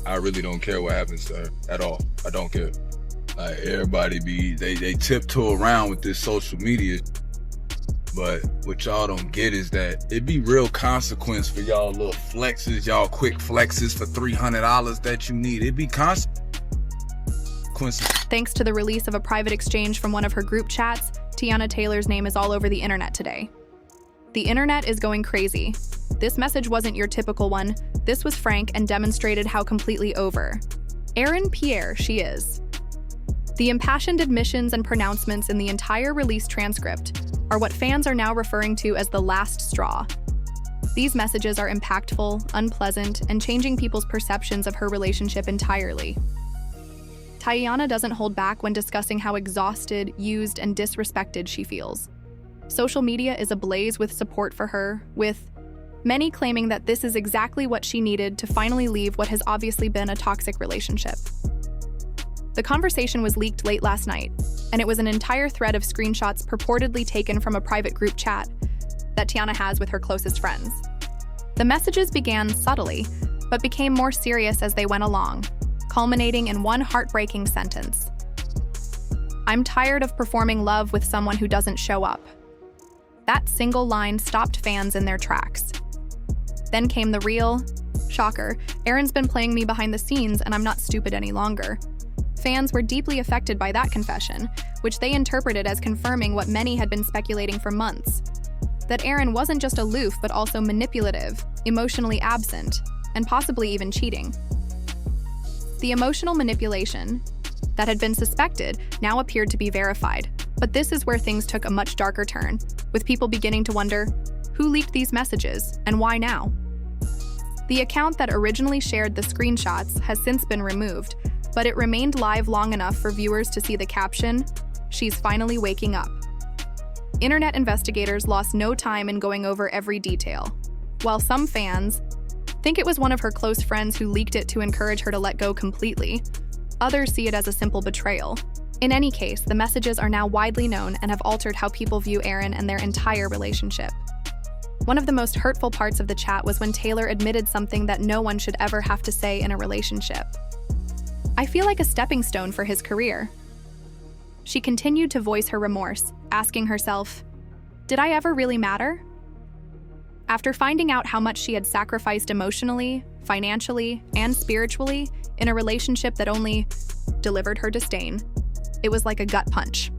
I really don't care what happens to her at all. I don't care. Like, everybody they tiptoe around with this social media, but what y'all don't get is that it be real consequence for y'all little flexes, y'all quick flexes for $300 that you need. It be consequences. Thanks to the release of a private exchange from one of her group chats, Teyana Taylor's name is all over the internet today. The internet is going crazy. This message wasn't your typical one. This was frank and demonstrated how completely over Aaron Pierre she is. The impassioned admissions and pronouncements in the entire release transcript are what fans are now referring to as the last straw. These messages are impactful, unpleasant, and changing people's perceptions of her relationship entirely. Teyana doesn't hold back when discussing how exhausted, used, and disrespected she feels. Social media is ablaze with support for her, with many claiming that this is exactly what she needed to finally leave what has obviously been a toxic relationship. The conversation was leaked late last night, and it was an entire thread of screenshots purportedly taken from a private group chat that Teyana has with her closest friends. The messages began subtly, but became more serious as they went along, culminating in one heartbreaking sentence. "I'm tired of performing love with someone who doesn't show up." That single line stopped fans in their tracks. Then came the real shocker. "Aaron's been playing me behind the scenes and I'm not stupid any longer." Fans were deeply affected by that confession, which they interpreted as confirming what many had been speculating for months: that Aaron wasn't just aloof but also manipulative, emotionally absent, and possibly even cheating. The emotional manipulation that had been suspected now appeared to be verified, but this is where things took a much darker turn, with people beginning to wonder, who leaked these messages and why now? The account that originally shared the screenshots has since been removed, but it remained live long enough for viewers to see the caption, "She's finally waking up." Internet investigators lost no time in going over every detail. While some fans think it was one of her close friends who leaked it to encourage her to let go completely, others see it as a simple betrayal. In any case, the messages are now widely known and have altered how people view Aaron and their entire relationship. One of the most hurtful parts of the chat was when Taylor admitted something that no one should ever have to say in a relationship. "I feel like a stepping stone for his career." She continued to voice her remorse, asking herself, "Did I ever really matter?" After finding out how much she had sacrificed emotionally, financially, and spiritually in a relationship that only delivered her disdain, it was like a gut punch.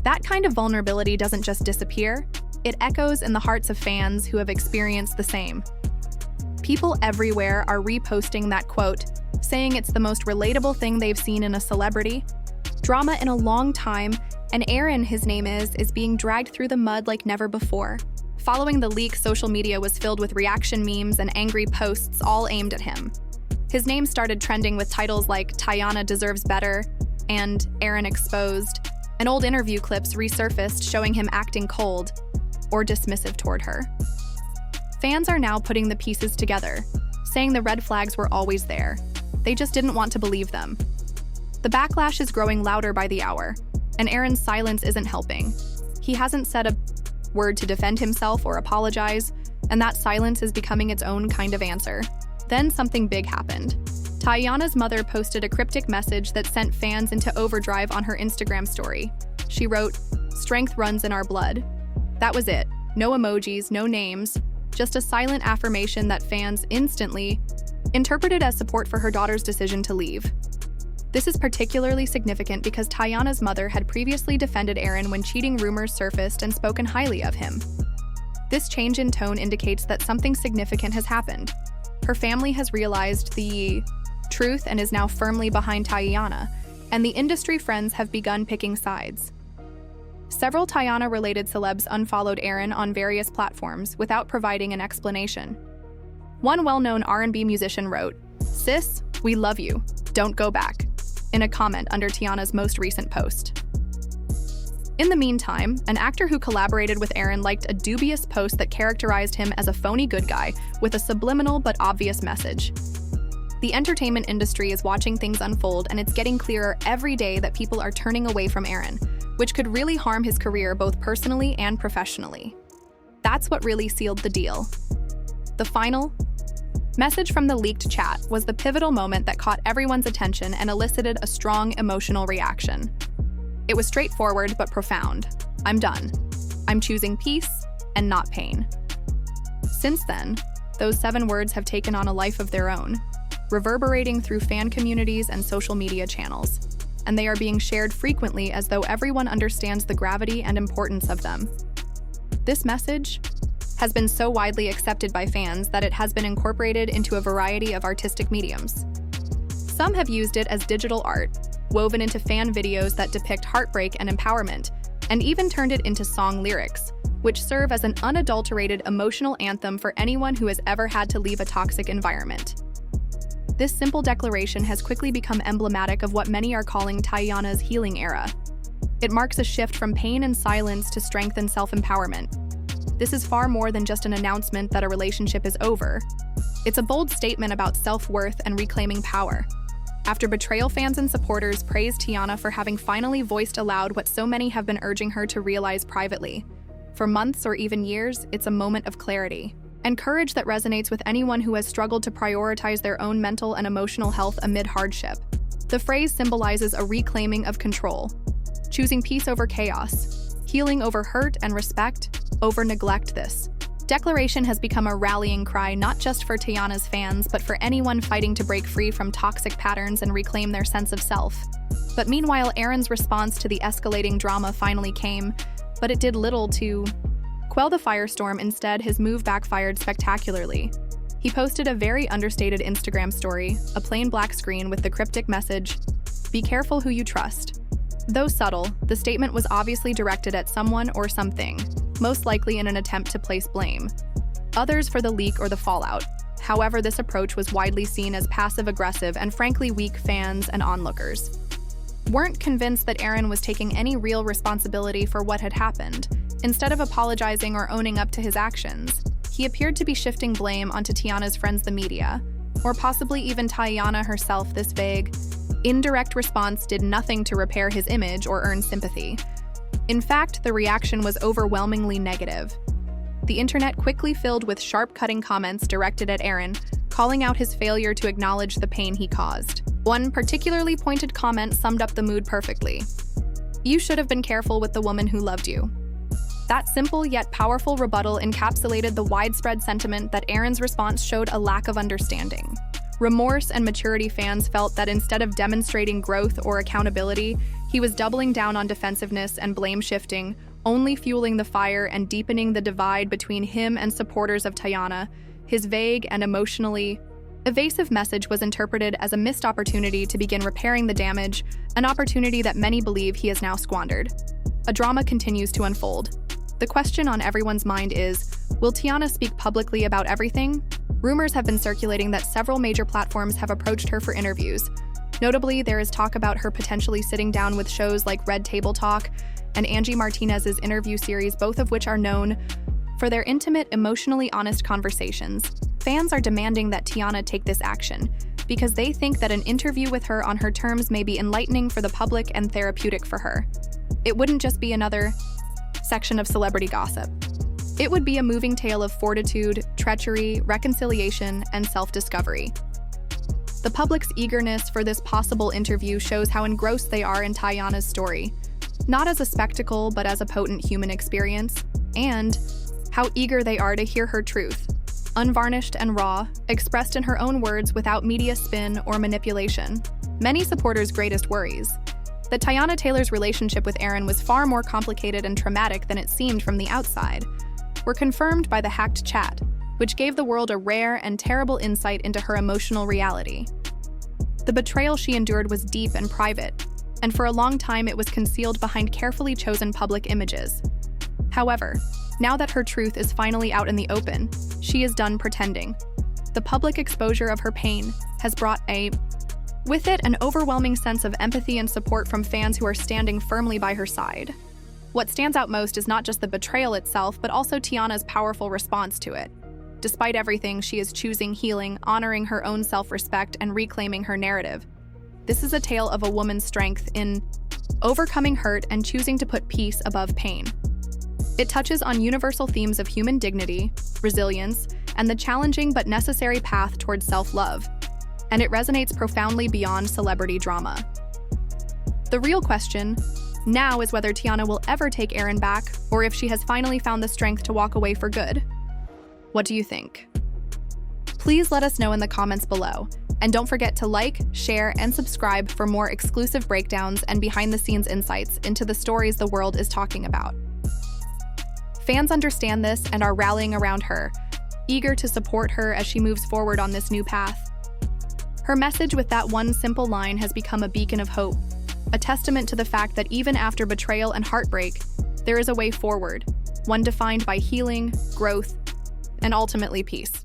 That kind of vulnerability doesn't just disappear, it echoes in the hearts of fans who have experienced the same. People everywhere are reposting that quote, saying it's the most relatable thing they've seen in a celebrity drama in a long time, and Aaron, his name is being dragged through the mud like never before. Following the leak, social media was filled with reaction memes and angry posts all aimed at him. His name started trending with titles like "Teyana deserves better" and "Aaron exposed," and old interview clips resurfaced showing him acting cold or dismissive toward her. Fans are now putting the pieces together, saying the red flags were always there. They just didn't want to believe them. The backlash is growing louder by the hour, and Aaron's silence isn't helping. He hasn't said a word to defend himself or apologize, and that silence is becoming its own kind of answer. Then something big happened. Teyana's mother posted a cryptic message that sent fans into overdrive on her Instagram story. She wrote, "Strength runs in our blood." That was it. No emojis, no names, just a silent affirmation that fans instantly interpreted as support for her daughter's decision to leave. This is particularly significant because Teyana's mother had previously defended Aaron when cheating rumors surfaced and spoken highly of him. This change in tone indicates that something significant has happened. Her family has realized the truth and is now firmly behind Teyana, and the industry friends have begun picking sides. Several Teyana-related celebs unfollowed Aaron on various platforms without providing an explanation. One well-known R&B musician wrote, "Sis, we love you. Don't go back," in a comment under Teyana's most recent post. In the meantime, an actor who collaborated with Aaron liked a dubious post that characterized him as a phony good guy with a subliminal but obvious message. The entertainment industry is watching things unfold, and it's getting clearer every day that people are turning away from Aaron, which could really harm his career both personally and professionally. That's what really sealed the deal. The final Message from the leaked chat was the pivotal moment that caught everyone's attention and elicited a strong emotional reaction. It was straightforward but profound. I'm done. I'm choosing peace and not pain. Since then, those 7 words have taken on a life of their own, reverberating through fan communities and social media channels, and they are being shared frequently as though everyone understands the gravity and importance of them. This message has been so widely accepted by fans that it has been incorporated into a variety of artistic mediums. Some have used it as digital art, woven into fan videos that depict heartbreak and empowerment, and even turned it into song lyrics, which serve as an unadulterated emotional anthem for anyone who has ever had to leave a toxic environment. This simple declaration has quickly become emblematic of what many are calling Teyana's healing era. It marks a shift from pain and silence to strength and self-empowerment. This is far more than just an announcement that a relationship is over. It's a bold statement about self-worth and reclaiming power. After betrayal, fans and supporters praised Teyana for having finally voiced aloud what so many have been urging her to realize privately. For months or even years, it's a moment of clarity and courage that resonates with anyone who has struggled to prioritize their own mental and emotional health amid hardship. The phrase symbolizes a reclaiming of control, choosing peace over chaos, healing over hurt, and respect over neglect. This declaration has become a rallying cry not just for Teyana's fans, but for anyone fighting to break free from toxic patterns and reclaim their sense of self. But meanwhile, Aaron's response to the escalating drama finally came, but it did little to quell the firestorm. Instead, his move backfired spectacularly. He posted a very understated Instagram story, a plain black screen with the cryptic message, "Be careful who you trust." Though subtle, the statement was obviously directed at someone or something, most likely in an attempt to place blame. Others for the leak or the fallout. However, this approach was widely seen as passive-aggressive, and frankly, weak fans and onlookers weren't convinced that Aaron was taking any real responsibility for what had happened. Instead of apologizing or owning up to his actions, he appeared to be shifting blame onto Teyana's friends, the media, or possibly even Teyana herself. This vague, indirect response did nothing to repair his image or earn sympathy. In fact, the reaction was overwhelmingly negative. The internet quickly filled with sharp, cutting comments directed at Aaron, calling out his failure to acknowledge the pain he caused. One particularly pointed comment summed up the mood perfectly. "You should have been careful with the woman who loved you." That simple yet powerful rebuttal encapsulated the widespread sentiment that Aaron's response showed a lack of understanding. Remorse and maturity fans felt that instead of demonstrating growth or accountability, he was doubling down on defensiveness and blame shifting, only fueling the fire and deepening the divide between him and supporters of Teyana. His vague and emotionally evasive message was interpreted as a missed opportunity to begin repairing the damage, an opportunity that many believe he has now squandered. A drama continues to unfold. The question on everyone's mind is, will Teyana speak publicly about everything? Rumors have been circulating that several major platforms have approached her for interviews. Notably, there is talk about her potentially sitting down with shows like Red Table Talk and Angie Martinez's interview series, both of which are known for their intimate, emotionally honest conversations. Fans are demanding that Teyana take this action because they think that an interview with her on her terms may be enlightening for the public and therapeutic for her. It wouldn't just be another section of celebrity gossip. It would be a moving tale of fortitude, treachery, reconciliation, and self-discovery. The public's eagerness for this possible interview shows how engrossed they are in Teyana's story, not as a spectacle, but as a potent human experience, and how eager they are to hear her truth, unvarnished and raw, expressed in her own words without media spin or manipulation. Many supporters' greatest worries that Teyana Taylor's relationship with Aaron was far more complicated and traumatic than it seemed from the outside, were confirmed by the hacked chat, which gave the world a rare and terrible insight into her emotional reality. The betrayal she endured was deep and private, and for a long time it was concealed behind carefully chosen public images. However, now that her truth is finally out in the open, she is done pretending. The public exposure of her pain has brought with it an overwhelming sense of empathy and support from fans who are standing firmly by her side. What stands out most is not just the betrayal itself, but also Teyana's powerful response to it. Despite everything, she is choosing healing, honoring her own self-respect, and reclaiming her narrative. This is a tale of a woman's strength in overcoming hurt and choosing to put peace above pain. It touches on universal themes of human dignity, resilience, and the challenging but necessary path towards self-love, and it resonates profoundly beyond celebrity drama. The real question now is whether Teyana will ever take Aaron back, or if she has finally found the strength to walk away for good. What do you think? Please let us know in the comments below, and don't forget to like, share, and subscribe for more exclusive breakdowns and behind-the-scenes insights into the stories the world is talking about. Fans understand this and are rallying around her, eager to support her as she moves forward on this new path. Her message with that one simple line has become a beacon of hope, a testament to the fact that even after betrayal and heartbreak, there is a way forward, one defined by healing, growth, and ultimately peace.